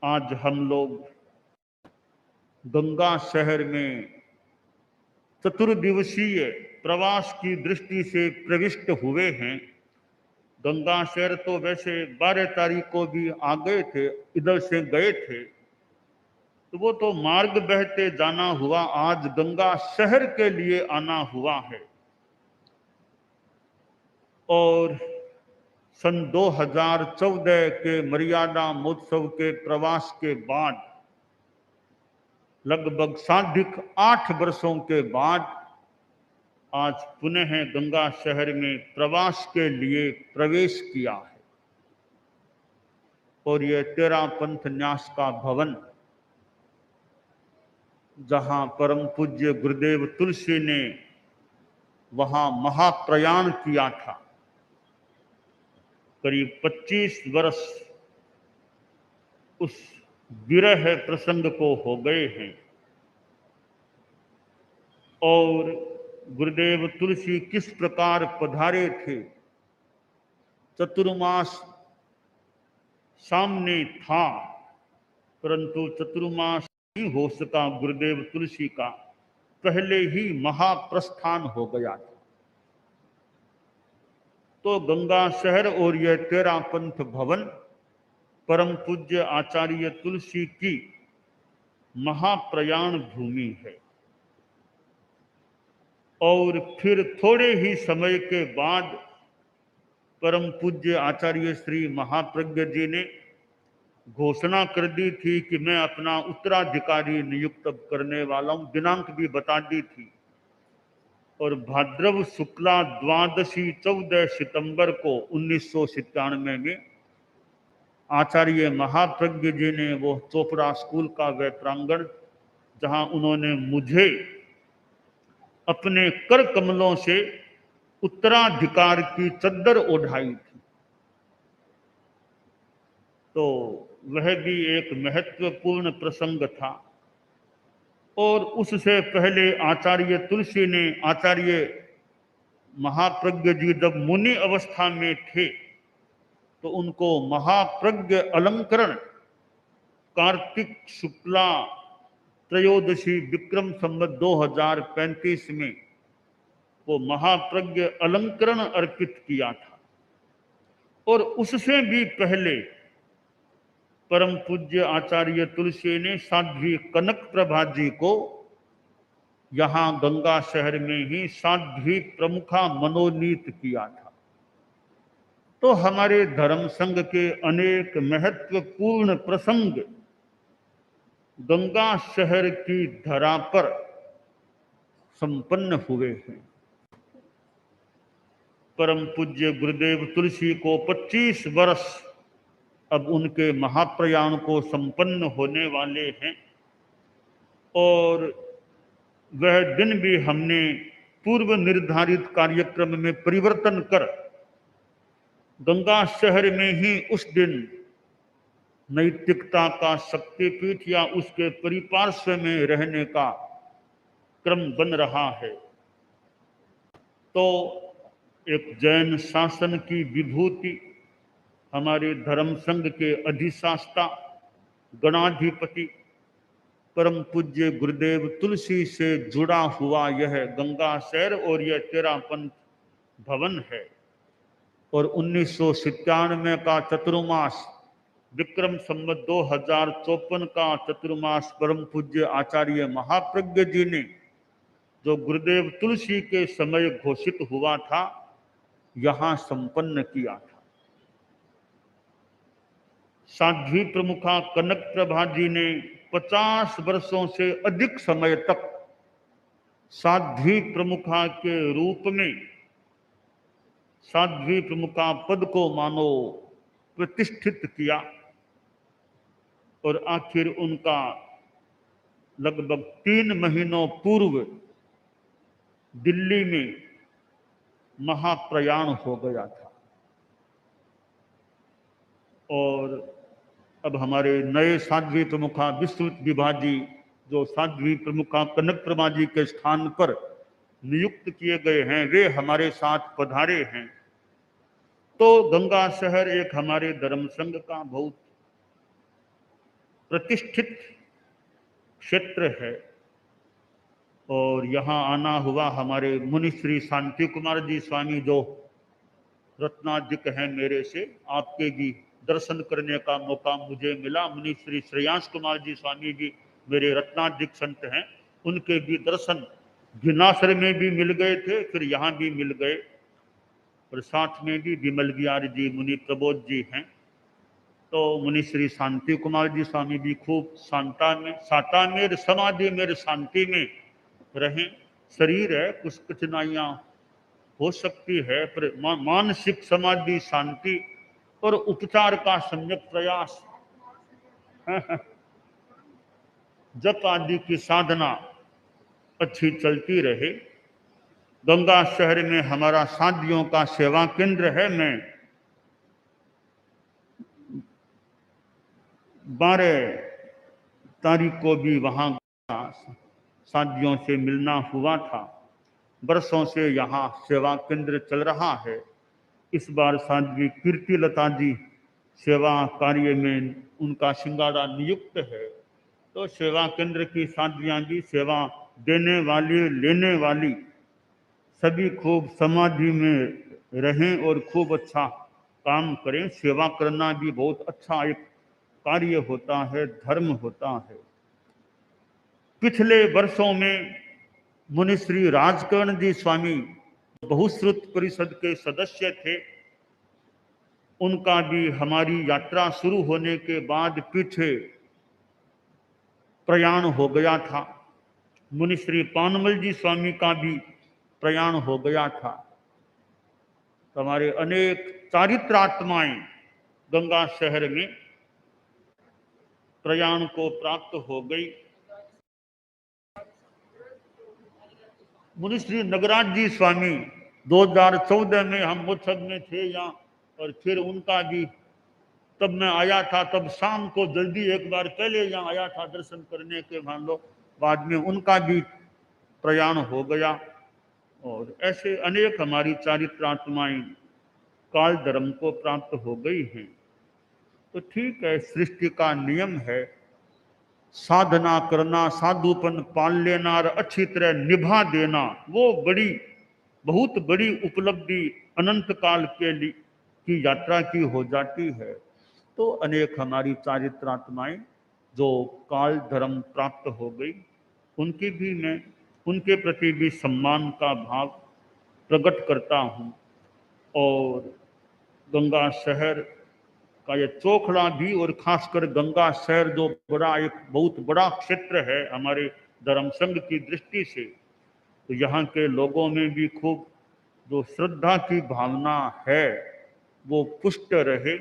आज हम लोग गंगा शहर में चतुर्दिवसीय प्रवास की दृष्टि से प्रविष्ट हुए हैं। गंगा शहर तो वैसे 12 तारीख को भी आ गए थे, इधर से गए थे, तो वो तो मार्ग बहते जाना हुआ। आज गंगा शहर के लिए आना हुआ है और सन 2014 के मर्यादा महोत्सव के प्रवास के बाद लगभग साढ़े 8 वर्षों के बाद आज पुनः गंगा शहर में प्रवास के लिए प्रवेश किया है। और यह 13 पंथ न्यास का भवन, जहां परम पूज्य गुरुदेव तुलसी ने वहां महाप्रयाण किया था, करीब 25 वर्ष उस विरह प्रसंग को हो गए हैं। और गुरुदेव तुलसी किस प्रकार पधारे थे, चतुर्मास सामने था, परंतु चतुर्मास नहीं हो सका गुरुदेव तुलसी का, पहले ही महाप्रस्थान हो गया था। तो गंगा शहर और यह 13 पंथ भवन परम पूज्य आचार्य तुलसी की महाप्रयाण भूमि है। और फिर थोड़े ही समय के बाद परम पूज्य आचार्य श्री महाप्रज्ञ जी ने घोषणा कर दी थी कि मैं अपना उत्तराधिकारी नियुक्त करने वाला हूं, दिनांक भी बता दी थी। और भाद्रव शुक्ला द्वादशी 14 सितंबर को 1997 में आचार्य महाप्रज्ञ जी ने वो चोपड़ा स्कूल का वह प्रांगण, जहां उन्होंने मुझे अपने कर कमलों से उत्तराधिकार की चद्दर ओढ़ाई थी, तो वह भी एक महत्वपूर्ण प्रसंग था। और उससे पहले आचार्य तुलसी ने, आचार्य महाप्रज्ञ जी जब मुनि अवस्था में थे तो उनको महाप्रज्ञ अलंकरण कार्तिक शुक्ला त्रयोदशी विक्रम संवत 2035 में वो महाप्रज्ञ अलंकरण अर्पित किया था। और उससे भी पहले परम पूज्य आचार्य तुलसी ने साध्वी कनक प्रभा जी को यहाँ गंगा शहर में ही साध्वी प्रमुखा मनोनीत किया था। तो हमारे धर्म संघ के अनेक महत्वपूर्ण प्रसंग गंगा शहर की धरा पर संपन्न हुए हैं। परम पूज्य गुरुदेव तुलसी को 25 वर्ष अब उनके महाप्रयाण को संपन्न होने वाले हैं। और वह दिन भी हमने पूर्व निर्धारित कार्यक्रम में परिवर्तन कर गंगा शहर में ही उस दिन नैतिकता का शक्तिपीठ या उसके परिपार्श्व में रहने का क्रम बन रहा है। तो एक जैन शासन की विभूति, हमारे धर्म संघ के अधिशास्ता गणाधिपति परम पूज्य गुरुदेव तुलसी से जुड़ा हुआ यह गंगा शहर और यह 13 पंथ भवन है। और 1997 का चतुर्मास विक्रम संवत 2054 का चतुर्मास परम पूज्य आचार्य महाप्रज्ञ जी ने जो गुरुदेव तुलसी के समय घोषित हुआ था, यहाँ संपन्न किया था। साध्वी प्रमुखा कनक प्रभा जी ने 50 वर्षों से अधिक समय तक साध्वी प्रमुखा के रूप में साध्वी प्रमुखा पद को मानो प्रतिष्ठित किया। और आखिर उनका लगभग 3 महीनों पूर्व दिल्ली में महाप्रयाण हो गया था। और अब हमारे नए साध्वी प्रमुखा विश्वजित विभा जी, जो साध्वी प्रमुखा कनक प्रभा जी के स्थान पर नियुक्त किए गए हैं, वे हमारे साथ पधारे हैं। तो गंगा शहर एक हमारे धर्म संघ का बहुत प्रतिष्ठित क्षेत्र है और यहाँ आना हुआ हमारे मुनि श्री शांति कुमार जी स्वामी जो रत्नाधिक हैं मेरे से, आपके भी दर्शन करने का मौका मुझे मिला। मुनि श्री श्रेयांश कुमार जी स्वामी जी मेरे रत्नाधिक संत हैं, उनके भी दर्शन गिनासर में भी मिल गए थे, फिर यहाँ भी मिल गए। और साथ में भी विमल बिहारी जी मुनि प्रबोध जी हैं। तो मुनि श्री शांति कुमार जी स्वामी भी खूब साता में समाधि में शांति में रहें। शरीर है, कुछ कठिनाइयाँ हो सकती है, पर मानसिक समाधि शांति और उपचार का सम्यक प्रयास जप आदि की साधना अच्छी चलती रहे। गंगा शहर में हमारा साधियों का सेवा केंद्र है। मैं 12 तारीख को भी वहाँ साथियों से मिलना हुआ था। बरसों से यहाँ सेवा केंद्र चल रहा है। इस बार साध्वी कीर्ति लता जी सेवा कार्य में उनका सिंगाड़ा नियुक्त है। तो सेवा केंद्र की साध्वियाँ भी सेवा देने वाली लेने वाली सभी खूब समाधि में रहें और खूब अच्छा काम करें। सेवा करना भी बहुत अच्छा एक कार्य होता है, धर्म होता है। पिछले वर्षों में मुनि श्री राजकर्ण जी स्वामी बहुश्रुत परिषद के सदस्य थे। उनका भी हमारी यात्रा शुरू होने के बाद पीछे प्रयाण हो गया था। मुनि श्री पानमल जी स्वामी का भी प्रयाण हो गया था। तो हमारे अनेक चारित्रात्माएं गंगा शहर में प्रयाण को प्राप्त हो गई। मुनि श्री नगराज जी स्वामी 2014 में हम उत्सव में थे यहाँ, और फिर उनका भी तब मैं आया था, तब शाम को जल्दी एक बार पहले यहाँ आया था दर्शन करने के, मान लो बाद में उनका भी प्रयाण हो गया। और ऐसे अनेक हमारी चारित्रात्माएं काल धर्म को प्राप्त हो गई हैं। तो ठीक है, सृष्टि का नियम है, साधना करना, साधुपन पाल लेना और अच्छी तरह निभा देना, वो बहुत बड़ी उपलब्धि अनंत काल के लिए की यात्रा की हो जाती है। तो अनेक हमारी चारित्रात्माएं जो काल धर्म प्राप्त हो गई, उनके प्रति भी सम्मान का भाव प्रकट करता हूँ। और गंगा शहर का ये चोखड़ा भी, और खासकर गंगा शहर जो एक बहुत बड़ा क्षेत्र है हमारे धर्म संघ की दृष्टि से, तो यहाँ के लोगों में भी खूब जो श्रद्धा की भावना है वो पुष्ट रहे।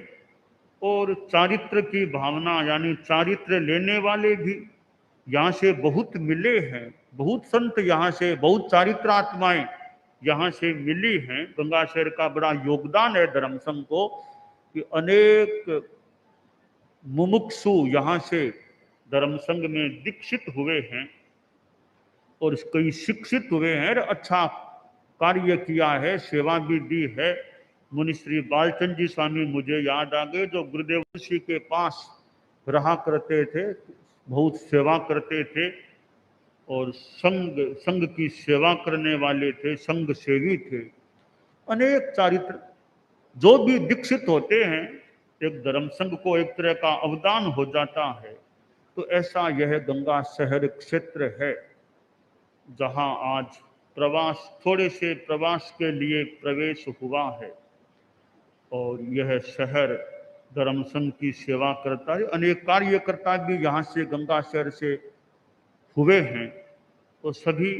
और चारित्र की भावना, यानी चारित्र लेने वाले भी यहाँ से बहुत मिले हैं। बहुत संत यहाँ से, बहुत चारित्रात्माएं यहाँ से मिली हैं। गंगा शहर का बड़ा योगदान है धर्म संघ को कि अनेक मुमुक्षु यहाँ से धर्म संघ में दीक्षित हुए हैं और कई शिक्षित हुए हैं, अच्छा कार्य किया है, सेवा भी दी है। मुनि श्री बालचंद जी स्वामी मुझे याद आ गए, जो गुरुदेव ऋषि के पास रहा करते थे, बहुत सेवा करते थे और संघ की सेवा करने वाले थे, संघ सेवी थे। अनेक चारित्र जो भी दीक्षित होते हैं, एक धर्म संघ को एक तरह का अवदान हो जाता है। तो ऐसा यह गंगा शहर क्षेत्र है जहां आज थोड़े से प्रवास के लिए प्रवेश हुआ है। और यह शहर धर्म संघ की सेवा करता है। अनेक कार्यकर्ता भी यहाँ से गंगा शहर से हुए हैं। तो सभी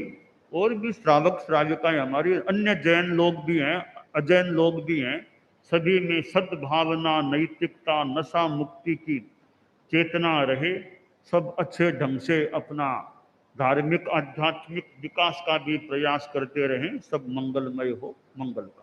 और भी श्रावक श्राविकाएं हमारी, अन्य जैन लोग भी हैं, अजैन लोग भी हैं, सभी में सद्भावना, नैतिकता, नशा मुक्ति की चेतना रहे। सब अच्छे ढंग से अपना धार्मिक आध्यात्मिक विकास का भी प्रयास करते रहें। सब मंगलमय हो। मंगल का